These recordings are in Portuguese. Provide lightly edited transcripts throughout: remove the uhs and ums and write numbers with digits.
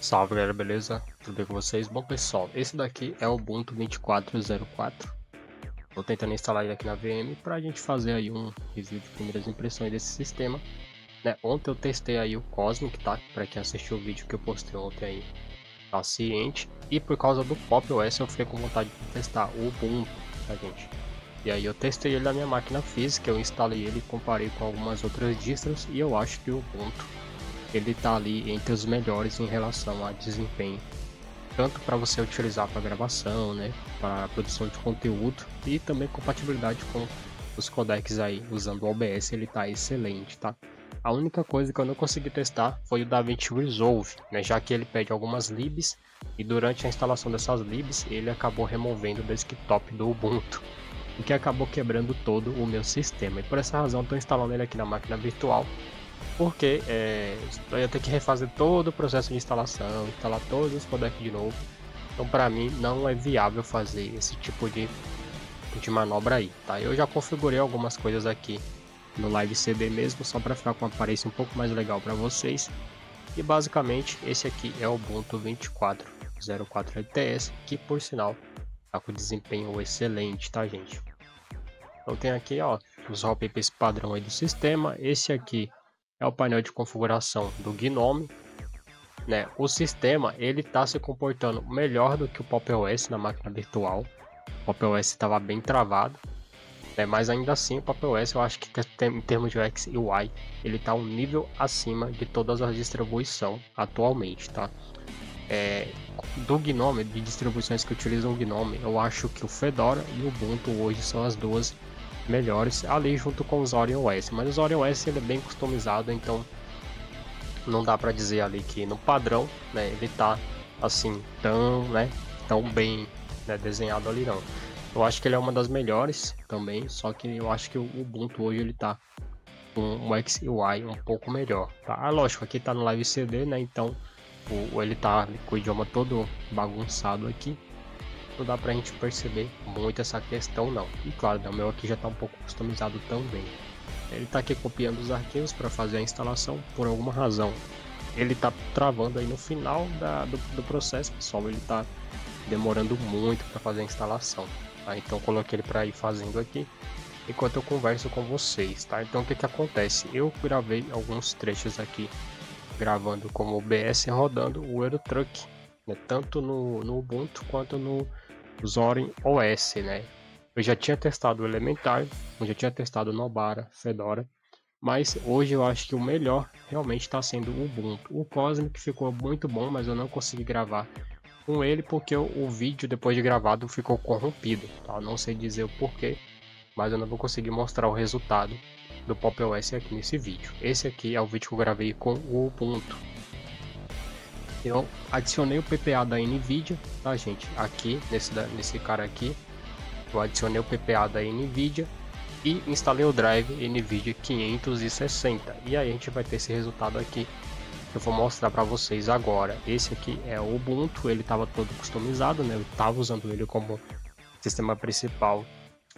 Salve galera, beleza? Tudo bem com vocês? Bom pessoal, esse daqui é o Ubuntu 24.04. Tô tentando instalar ele aqui na VM pra gente fazer aí um review de primeiras impressões desse sistema, né? Ontem eu testei aí o Cosmic, tá? Pra quem assistiu o vídeo que eu postei ontem aí, tá ciente. E por causa do Pop! OS eu fiquei com vontade de testar o Ubuntu, tá gente? E aí eu testei ele na minha máquina física, eu instalei ele e comparei com algumas outras distros e eu acho que o Ubuntu ele tá ali entre os melhores em relação a desempenho, tanto para você utilizar para gravação, né, para produção de conteúdo e também compatibilidade com os codecs aí, usando o OBS ele tá excelente, tá? A única coisa que eu não consegui testar foi o DaVinci Resolve, né, já que ele pede algumas libs e durante a instalação dessas libs ele acabou removendo o desktop do Ubuntu, o que acabou quebrando todo o meu sistema, e por essa razão estou instalando ele aqui na máquina virtual, porque eu ia ter que refazer todo o processo de instalação, instalar todos os codecs de novo. Então para mim não é viável fazer esse tipo de manobra aí, tá? Eu já configurei algumas coisas aqui no Live CD mesmo, só para ficar com uma aparência um pouco mais legal para vocês. E basicamente esse aqui é o Ubuntu 24.04 LTS, que por sinal tá com desempenho excelente, tá gente? Então tem aqui ó, os wallpapers padrão aí do sistema. Esse aqui é o painel de configuração do GNOME, né? O sistema ele está se comportando melhor do que o Pop! OS na máquina virtual. O Pop! OS estava bem travado, né? Mas ainda assim o Pop! OS eu acho que em termos de UX e UI ele está um nível acima de todas as distribuições atualmente, tá? Do GNOME, de distribuições que utilizam o GNOME, eu acho que o Fedora e o Ubuntu hoje são as duas melhores, ali junto com o Zorin OS, mas o Zorin OS ele é bem customizado, então não dá para dizer ali que no padrão, né, ele tá assim tão bem, né, desenhado ali não. Eu acho que ele é uma das melhores também, só que eu acho que o Ubuntu hoje ele tá com um UI um pouco melhor, tá? Lógico, aqui tá no Live CD, né, então ele tá com o idioma todo bagunçado aqui, não dá pra gente perceber muito essa questão não. E claro, o meu aqui já tá um pouco customizado também. Ele tá aqui copiando os arquivos para fazer a instalação, por alguma razão ele tá travando aí no final do processo, pessoal. Ele tá demorando muito para fazer a instalação, tá? Então coloquei ele para ir fazendo aqui enquanto eu converso com vocês, tá? Então o que que acontece? Eu gravei alguns trechos aqui gravando com o OBS rodando o Eurotruck, né? Tanto no Ubuntu quanto no Zorin OS, né? Eu já tinha testado o Elementar, eu já tinha testado o Nobara, Fedora, mas hoje eu acho que o melhor realmente está sendo o Ubuntu. O Cosmic ficou muito bom, mas eu não consegui gravar com ele porque o vídeo depois de gravado ficou corrompido, tá? Eu não sei dizer o porquê, mas eu não vou conseguir mostrar o resultado do Pop! OS aqui nesse vídeo. Esse aqui é o vídeo que eu gravei com o Ubuntu. Eu adicionei o PPA da NVIDIA, tá gente? Aqui, nesse cara aqui, eu adicionei o PPA da NVIDIA e instalei o drive NVIDIA 560. E aí a gente vai ter esse resultado aqui que eu vou mostrar para vocês agora. Esse aqui é o Ubuntu, ele estava todo customizado, né? Eu estava usando ele como sistema principal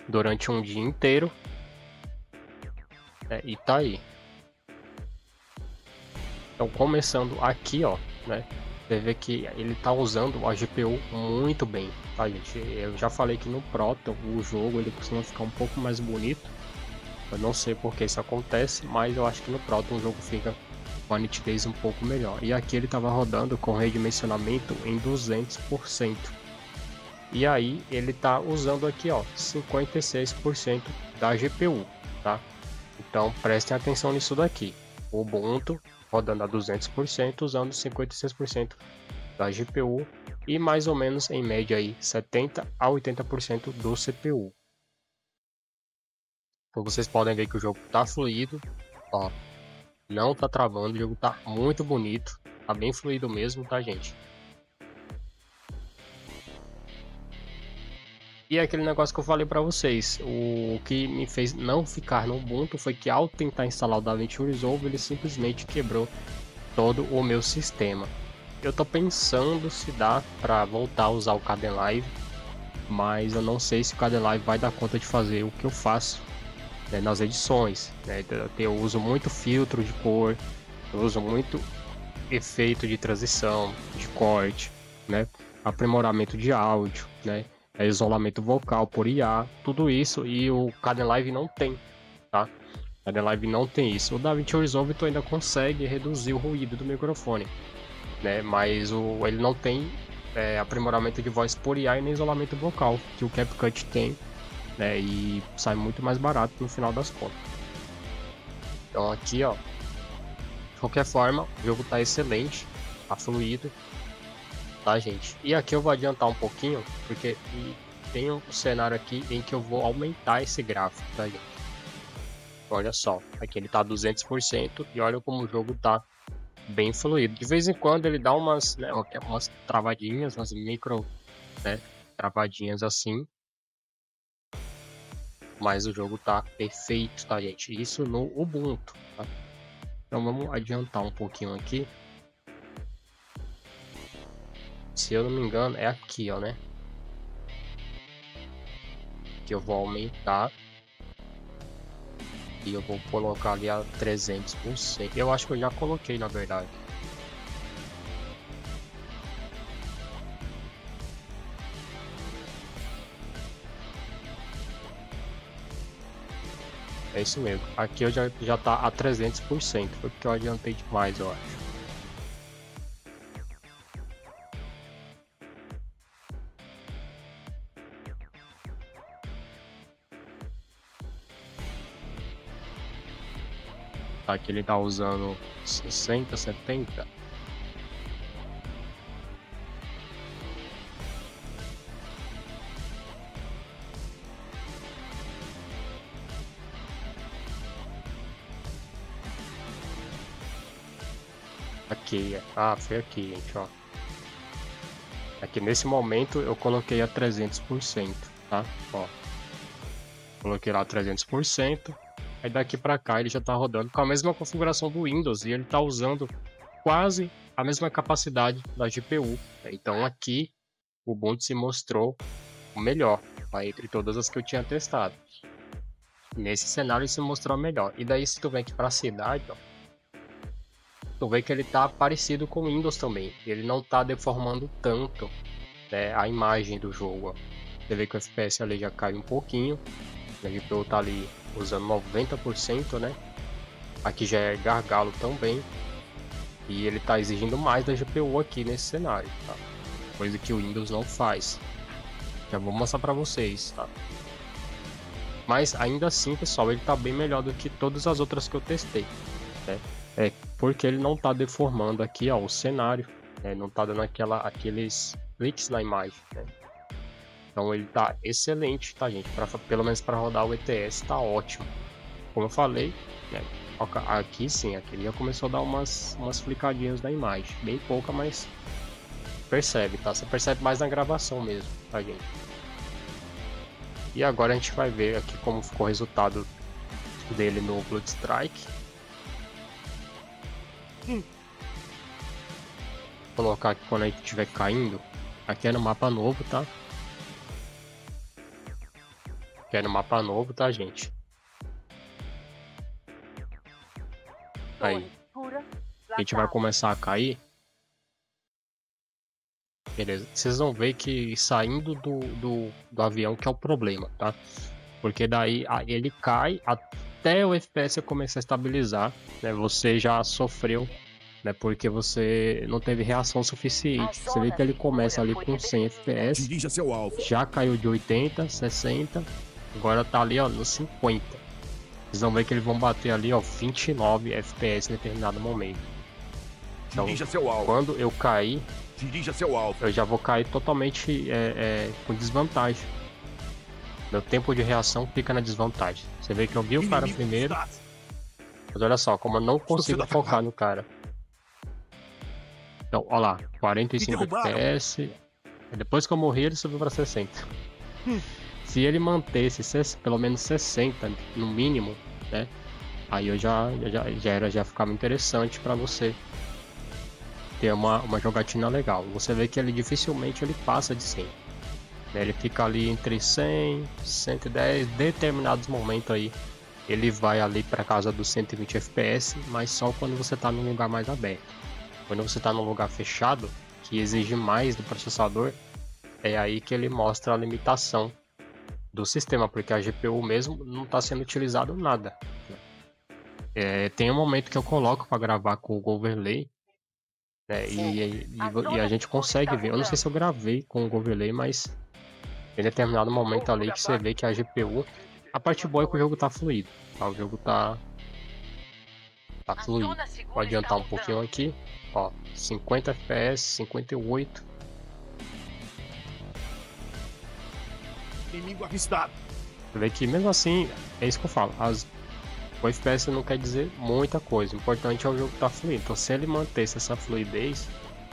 durante um dia inteiro, né? E tá aí. Então começando aqui, ó, né? Você vê que ele tá usando a GPU muito bem, tá gente? Eu já falei que no Proton o jogo ele costuma ficar um pouco mais bonito. Eu não sei por que isso acontece, mas eu acho que no Proton o jogo fica com a nitidez um pouco melhor. E aqui ele estava rodando com redimensionamento em 200%. E aí ele tá usando aqui, ó, 56% da GPU, tá? Então prestem atenção nisso daqui. O Ubuntu rodando a 200%, usando 56% da GPU e mais ou menos em média aí 70 a 80% do CPU. Então vocês podem ver que o jogo tá fluido, ó, não tá travando, o jogo tá muito bonito, tá bem fluido mesmo, tá gente? E é aquele negócio que eu falei para vocês, o que me fez não ficar no Ubuntu foi que ao tentar instalar o DaVinci Resolve, ele simplesmente quebrou todo o meu sistema. Eu tô pensando se dá para voltar a usar o Kdenlive, mas eu não sei se o Kdenlive vai dar conta de fazer o que eu faço, né, nas edições, né? Eu uso muito filtro de cor, eu uso muito efeito de transição, de corte, né? Aprimoramento de áudio, né? Isolamento vocal por IA, tudo isso, e o Kdenlive não tem, tá? O Kdenlive não tem isso. O DaVinci Resolve tu ainda consegue reduzir o ruído do microfone, né? Mas ele não tem aprimoramento de voz por IA e nem isolamento vocal, que o CapCut tem, né? E sai muito mais barato no final das contas. Então aqui, ó, de qualquer forma, o jogo tá excelente, tá fluido, tá, gente? E aqui eu vou adiantar um pouquinho, porque tem um cenário aqui em que eu vou aumentar esse gráfico, tá, gente? Olha só, aqui ele tá 200% e olha como o jogo tá bem fluido. De vez em quando ele dá umas, né, umas travadinhas, umas micro, né, travadinhas assim. Mas o jogo tá perfeito, tá, gente? Isso no Ubuntu, tá? Então vamos adiantar um pouquinho aqui. Se eu não me engano, é aqui, ó, né? Que eu vou aumentar. E eu vou colocar ali a 300%. Eu acho que eu já coloquei, na verdade. É isso mesmo. Aqui eu já tá a 300%. Foi porque eu adiantei demais, eu acho. Aqui ele tá usando 60, 70. Aqui, foi aqui, gente, ó. Aqui nesse momento eu coloquei a 300%, tá? Ó. Coloquei lá 300%. Aí daqui para cá ele já está rodando com a mesma configuração do Windows e ele está usando quase a mesma capacidade da GPU. Então aqui o Ubuntu se mostrou o melhor, tá? Entre todas as que eu tinha testado. Nesse cenário ele se mostrou melhor. E daí se tu vem aqui para a cidade, ó, tu vê que ele está parecido com o Windows também. Ele não está deformando tanto, né, a imagem do jogo. Ó. Você vê que o FPS ali já cai um pouquinho. A GPU tá ali usando 90%, né? Aqui já é gargalo também. E ele tá exigindo mais da GPU aqui nesse cenário, tá? Coisa que o Windows não faz. Já vou mostrar pra vocês, tá? Mas ainda assim, pessoal, ele tá bem melhor do que todas as outras que eu testei, né? É porque ele não tá deformando aqui, ó, o cenário, né? Não tá dando aqueles cliques na imagem, né? Então ele tá excelente, tá, gente? Pelo menos para rodar o ETS tá ótimo. Como eu falei, né? Aqui sim, aqui ele já começou a dar umas flicadinhas na imagem. Bem pouca, mas percebe, tá? Você percebe mais na gravação mesmo, tá, gente? E agora a gente vai ver aqui como ficou o resultado dele no Blood Strike. Vou colocar aqui quando a gente estiver caindo. Aqui é no mapa novo, tá? Que é no mapa novo, tá, gente? Aí. A gente vai começar a cair. Beleza. Vocês vão ver que saindo do avião que é o problema, tá? Porque daí ele cai até o FPS começar a estabilizar, né? Você já sofreu, né? Porque você não teve reação suficiente. Você vê que ele começa ali com 100 FPS. Dirija seu alvo. Já caiu de 80, 60. Agora tá ali, ó, no 50. Vocês vão ver que eles vão bater ali, ó, 29 FPS em determinado momento. Então, Dirija seu alvo. quando eu cair, Dirija seu alvo. eu já vou cair totalmente com desvantagem. Meu tempo de reação fica na desvantagem. Você vê que eu vi o cara primeiro. Mas olha só, como eu não consigo focar no cara. Então, olha lá, 45 FPS. Depois que eu morri, ele subiu para 60. Se ele mantesse pelo menos 60 no mínimo, né? Aí eu já ficava interessante para você ter uma jogatina legal. Você vê que ele dificilmente ele passa de 100. Né? Ele fica ali entre 100, 110, determinados momentos aí ele vai ali para casa dos 120 FPS, mas só quando você está num lugar mais aberto. Quando você está num lugar fechado, que exige mais do processador, é aí que ele mostra a limitação do sistema, porque a GPU mesmo não está sendo utilizado nada. Tem um momento que eu coloco para gravar com o overlay, né, e a gente consegue ver. Eu não sei se eu gravei com o overlay, mas em determinado momento ali que você vê que a GPU, a parte boa é que o jogo tá fluido, tá? O jogo tá fluido. Vou adiantar um pouquinho aqui, ó, 50 FPS, 58. Inimigo avistado. Você vê que mesmo assim, é isso que eu falo, o FPS não quer dizer muita coisa, o importante é o jogo tá fluido. Então se ele mantesse essa fluidez,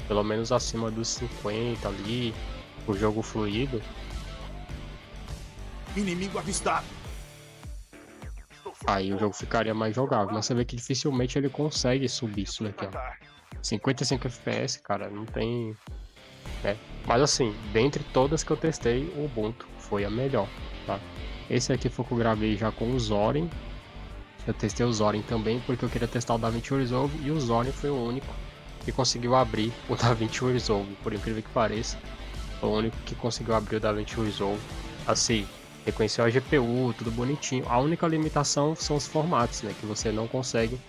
pelo menos acima dos 50 ali, o jogo fluido. Inimigo avistado. Aí o jogo ficaria mais jogável, mas você vê que dificilmente ele consegue subir isso daqui, ó. 55 FPS, cara, não tem, né? Mas assim, dentre todas que eu testei, o Ubuntu foi a melhor, tá? Esse aqui foi o que eu gravei já com o Zorin. Eu testei o Zorin também porque eu queria testar o DaVinci Resolve, e o Zorin foi o único que conseguiu abrir o DaVinci Resolve, por incrível que pareça. Foi o único que conseguiu abrir o DaVinci Resolve. Assim, reconheceu a GPU, tudo bonitinho. A única limitação são os formatos, né? Que você não consegue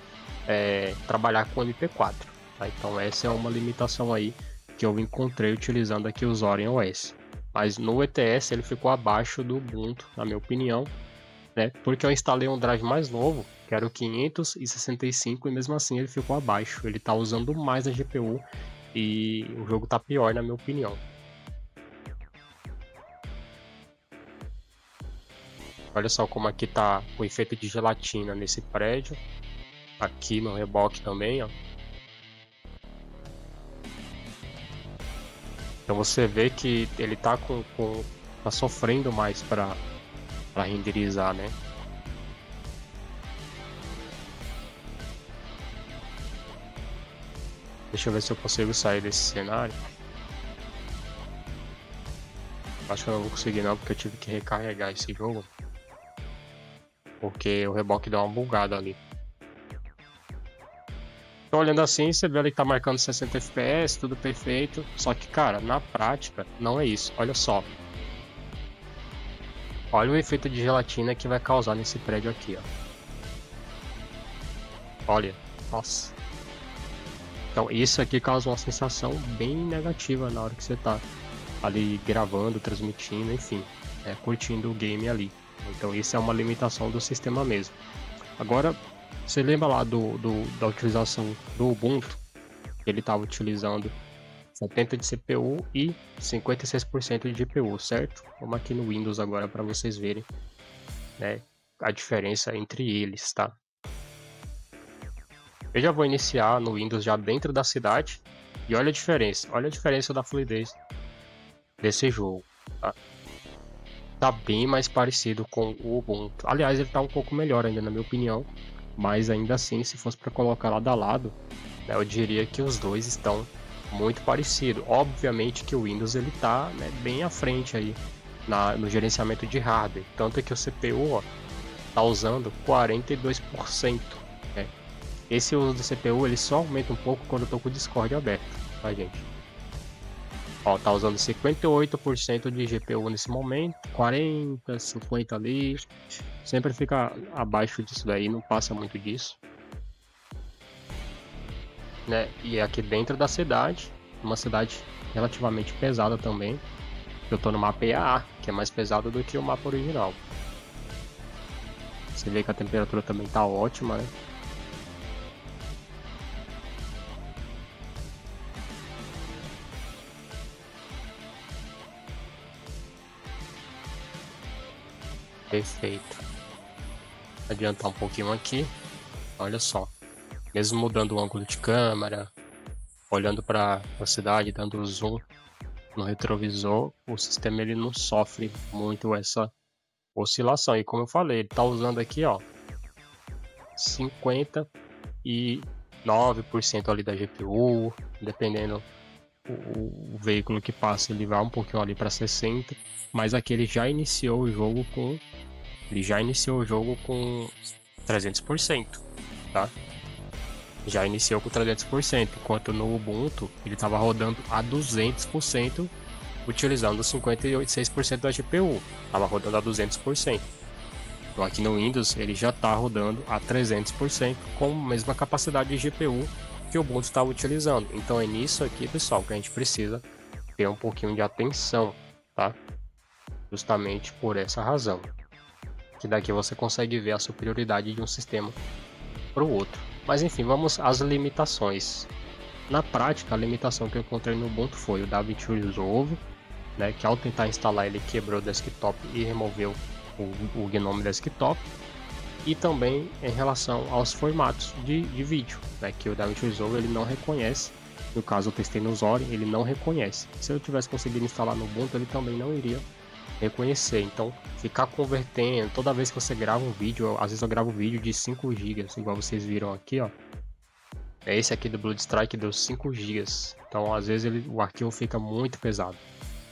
trabalhar com MP4. Tá? Então essa é uma limitação aí que eu encontrei utilizando aqui o Zorin OS. Mas no ETS ele ficou abaixo do Ubuntu, na minha opinião, né? Porque eu instalei um drive mais novo, que era o 565, e mesmo assim ele ficou abaixo. Ele tá usando mais a GPU e o jogo tá pior, na minha opinião. Olha só como aqui tá o efeito de gelatina nesse prédio. Aqui no reboque também, ó. Então você vê que ele tá tá sofrendo mais para renderizar, né? Deixa eu ver se eu consigo sair desse cenário. Acho que eu não vou conseguir não, porque eu tive que recarregar esse jogo. Porque o reboque deu uma bugada ali. Então, olhando assim, você vê ali que tá marcando 60 FPS, tudo perfeito. Só que, cara, na prática, não é isso. Olha só. Olha o efeito de gelatina que vai causar nesse prédio aqui, ó. Olha, nossa. Então, isso aqui causa uma sensação bem negativa na hora que você tá ali gravando, transmitindo, enfim, curtindo o game ali. Então, isso é uma limitação do sistema mesmo. Agora, você lembra lá da utilização do Ubuntu? Ele estava utilizando 70 de CPU e 56% de GPU, certo? Vamos aqui no Windows agora para vocês verem, né, a diferença entre eles, tá? Eu já vou iniciar no Windows já dentro da cidade e olha a diferença da fluidez desse jogo, tá? Tá bem mais parecido com o Ubuntu. Aliás, ele tá um pouco melhor ainda, na minha opinião, mas ainda assim, se fosse para colocar lado a lado, né, eu diria que os dois estão muito parecidos. Obviamente que o Windows ele tá, né, bem à frente aí no gerenciamento de hardware, tanto que o CPU, ó, tá usando 42%, né? Esse uso do CPU ele só aumenta um pouco quando eu tô com o Discord aberto, tá, gente? Ó, tá usando 58% de GPU nesse momento, 40, 50 ali, sempre fica abaixo disso daí, não passa muito disso, né? E aqui dentro da cidade, uma cidade relativamente pesada também. Eu tô no mapa EAA, que é mais pesado do que o mapa original. Você vê que a temperatura também tá ótima, né? Perfeito. Adiantar um pouquinho aqui. Olha só. Mesmo mudando o ângulo de câmera, olhando para a cidade, dando zoom no retrovisor, o sistema ele não sofre muito essa oscilação. E como eu falei, ele está usando aqui, ó, 59% ali da GPU, dependendo o veículo que passa, ele vai um pouquinho ali para 60, mas aqui ele já iniciou o jogo com 300%, tá? já iniciou com 300%, enquanto no Ubuntu ele estava rodando a 200%, utilizando 56% da GPU, estava rodando a 200%. Então aqui no Windows ele já está rodando a 300% com a mesma capacidade de GPU que o Ubuntu estava utilizando. Então é nisso aqui, pessoal, que a gente precisa ter um pouquinho de atenção, tá? Justamente por essa razão, que daqui você consegue ver a superioridade de um sistema para o outro. Mas enfim, vamos às limitações. Na prática, a limitação que eu encontrei no Ubuntu foi o DaVinci Resolve, né, que ao tentar instalar ele quebrou o desktop e removeu o GNOME desktop. E também em relação aos formatos de vídeo, né, que o DaVinci Resolve ele não reconhece. No caso eu testei no Zorin, ele não reconhece. Se eu tivesse conseguido instalar no Ubuntu, ele também não iria reconhecer. Então ficar convertendo toda vez que você grava um vídeo, às vezes eu gravo um vídeo de 5 GB, igual vocês viram aqui, ó. Esse aqui do Bloodstrike deu 5 GB, então às vezes o arquivo fica muito pesado.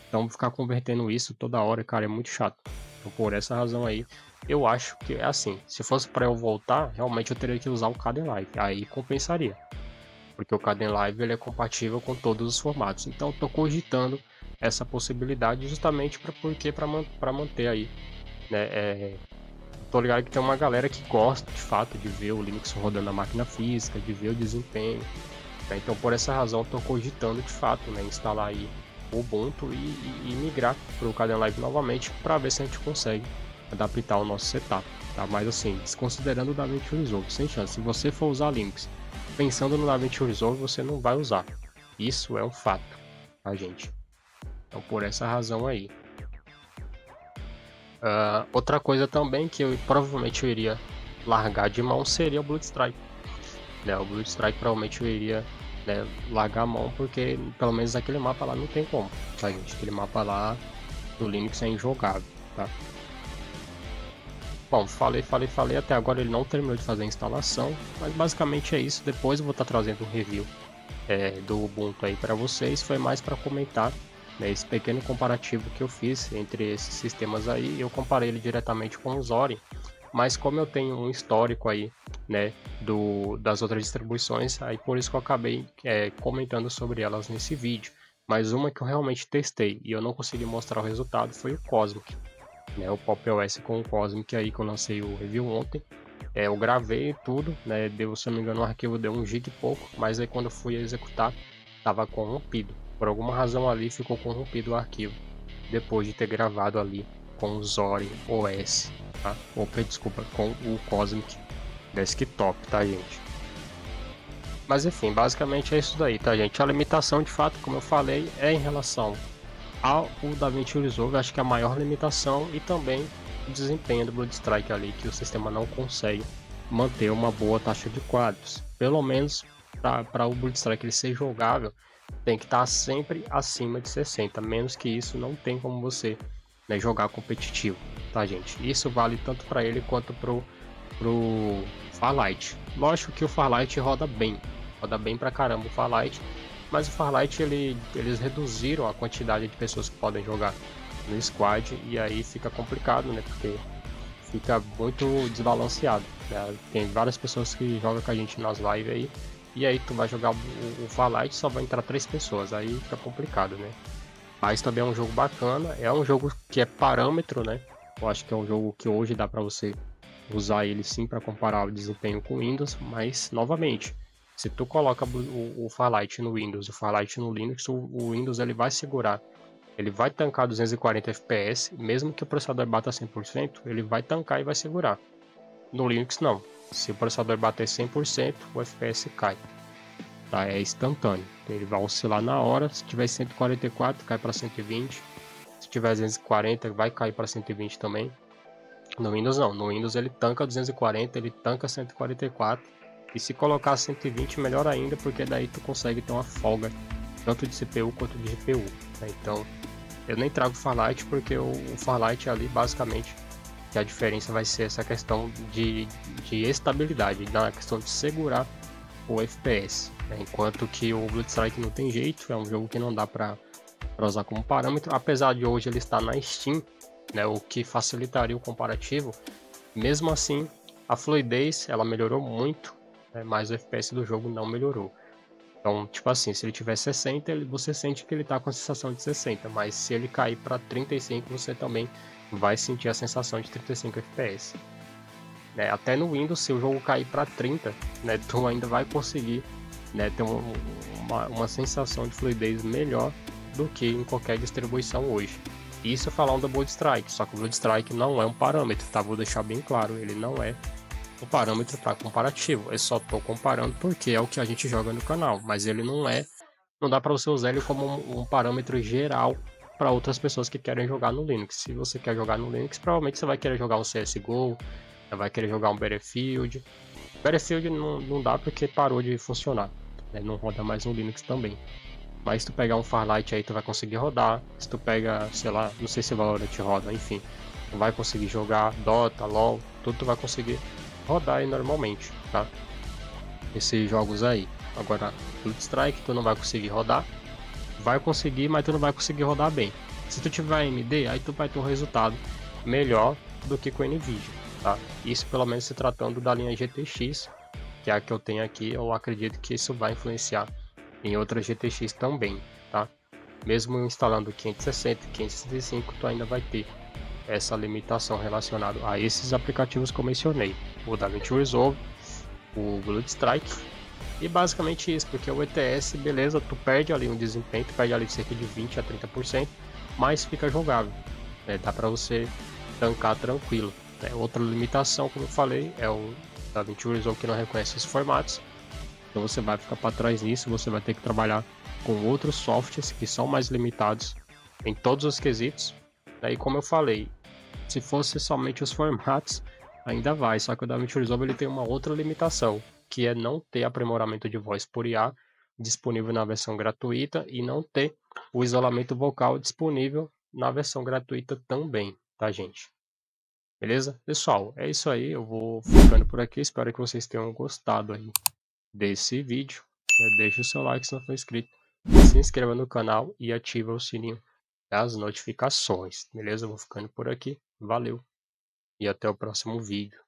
Então ficar convertendo isso toda hora, cara, é muito chato. Então por essa razão aí, eu acho que é assim, se fosse para eu voltar, realmente eu teria que usar o Kdenlive, aí compensaria. Porque o Kdenlive ele é compatível com todos os formatos. Então eu tô cogitando essa possibilidade justamente para manter aí, né? Tô ligado que tem uma galera que gosta de fato de ver o Linux rodando na máquina física, de ver o desempenho, né? Então por essa razão eu tô cogitando de fato, né, instalar aí o Ubuntu e migrar para o Kdenlive novamente para ver se a gente consegue adaptar o nosso setup, tá? Mas assim, desconsiderando o DaVinci Resolve, sem chance. Se você for usar Linux pensando no DaVinci Resolve, você não vai usar. Isso é um fato, tá, gente? Então por essa razão aí. Outra coisa também que eu provavelmente iria largar de mão seria o Bloodstrike, né? O Bloodstrike provavelmente eu iria, né, largar a mão, porque pelo menos aquele mapa lá não tem como, tá, gente? Aquele mapa lá do Linux é injogável, tá? Bom, falei, até agora ele não terminou de fazer a instalação, mas basicamente é isso. Depois eu vou estar trazendo um review do Ubuntu aí para vocês, foi mais para comentar, né, esse pequeno comparativo que eu fiz entre esses sistemas aí. Eu comparei ele diretamente com o Zorin, mas como eu tenho um histórico aí, né, das outras distribuições, aí por isso que eu acabei comentando sobre elas nesse vídeo. Mas uma que eu realmente testei e eu não consegui mostrar o resultado foi o Cosmic, né, o Pop! OS com o Cosmic aí que eu lancei o review ontem. Eu gravei tudo, né, deu, se eu não me engano, o arquivo deu 1 GB e pouco, mas aí quando eu fui executar, estava corrompido. Por alguma razão ali ficou corrompido o arquivo, depois de ter gravado ali com o Zorin OS, tá? Opa, desculpa, com o Cosmic Desktop, tá, gente? Mas enfim, basicamente é isso daí, tá, gente? A limitação, de fato, como eu falei, é em relação ao DaVinci Resolve, acho que é a maior limitação, e também o desempenho do Bloodstrike ali, que o sistema não consegue manter uma boa taxa de quadros. Pelo menos para o Bloodstrike ele ser jogável, tem que estar sempre acima de 60. Menos que isso, não tem como você, né, jogar competitivo, tá, gente? Isso vale tanto para ele quanto pro Farlight. Lógico que o Farlight roda bem pra caramba o Farlight, mas o Farlight eles reduziram a quantidade de pessoas que podem jogar no squad, e aí fica complicado, né? Porque fica muito desbalanceado, né? Tem várias pessoas que jogam com a gente nas lives aí, e aí tu vai jogar o Farlight, só vai entrar 3 pessoas, aí fica complicado, né? Mas também é um jogo bacana, é um jogo que é parâmetro, né? Eu acho que é um jogo que hoje dá para você usar ele sim para comparar o desempenho com o Windows, mas novamente, se tu coloca o Farlight no Windows e o Farlight no Linux, o Windows ele vai segurar, ele vai tancar 240 FPS, mesmo que o processador bata 100%, ele vai tancar e vai segurar. No Linux não, se o processador bater 100%, o FPS cai, tá? É instantâneo, ele vai oscilar na hora. Se tiver 144, cai para 120, se tiver 240, vai cair para 120 também. No Windows não, no Windows ele tanca 240, ele tanca 144, e se colocar 120 melhor ainda, porque daí tu consegue ter uma folga tanto de CPU quanto de GPU, né? Então eu nem trago Farlight, porque o Farlight ali basicamente que a diferença vai ser essa questão de estabilidade, na questão de segurar o FPS, né? Enquanto que o Bloodstrike não tem jeito, é um jogo que não dá para usar como parâmetro, apesar de hoje ele estar na Steam, né, o que facilitaria o comparativo. Mesmo assim, a fluidez ela melhorou muito, né, mas o FPS do jogo não melhorou. Então, tipo assim, se ele tiver 60, você sente que ele tá com a sensação de 60, mas se ele cair para 35, você também vai sentir a sensação de 35 FPS. Né? Até no Windows, se o jogo cair para 30, né, tu ainda vai conseguir, né, ter uma sensação de fluidez melhor do que em qualquer distribuição hoje. Isso falando do Blood Strike, só que o Blood Strike não é um parâmetro, tá? Vou deixar bem claro, ele não é um parâmetro para comparativo. Eu só estou comparando porque é o que a gente joga no canal, mas ele não é, não dá para você usar ele como um parâmetro geral para outras pessoas que querem jogar no Linux. Se você quer jogar no Linux, provavelmente você vai querer jogar um CSGO, vai querer jogar um Battlefield. Battlefield não dá porque parou de funcionar, né? Não roda mais no Linux também. Mas se tu pegar um Farlight aí, tu vai conseguir rodar. Se tu pega, sei lá, não sei se Valorant roda, enfim, tu vai conseguir jogar Dota, LoL, tudo tu vai conseguir rodar aí normalmente, tá? Esses jogos aí. Agora, Blood Strike tu não vai conseguir rodar. Vai conseguir, mas tu não vai conseguir rodar bem. Se tu tiver AMD, aí tu vai ter um resultado melhor do que com a Nvidia, tá? Isso pelo menos se tratando da linha GTX, que é a que eu tenho aqui. Eu acredito que isso vai influenciar em outras GTX também, tá? Mesmo instalando 560, 565, tu ainda vai ter essa limitação relacionada a esses aplicativos que eu mencionei, o DaVinci Resolve, o Blood Strike, e basicamente isso, porque o ETS, beleza, tu perde ali um desempenho, tu perde ali cerca de 20 a 30%, mas fica jogável, né? Dá para você tancar tranquilo, né? Outra limitação, como eu falei, é o DaVinci Resolve que não reconhece os formatos, então você vai ficar para trás nisso, você vai ter que trabalhar com outros softwares que são mais limitados em todos os quesitos. Daí, como eu falei, se fosse somente os formatos, ainda vai, só que o DaVinci Resolve ele tem uma outra limitação, que é não ter aprimoramento de voz por IA disponível na versão gratuita e não ter o isolamento vocal disponível na versão gratuita também, tá, gente? Beleza? Pessoal, é isso aí, eu vou ficando por aqui, espero que vocês tenham gostado aí desse vídeo, né? Deixe o seu like se não for inscrito, se inscreva no canal e ative o sininho das notificações, beleza? Eu vou ficando por aqui, valeu e até o próximo vídeo.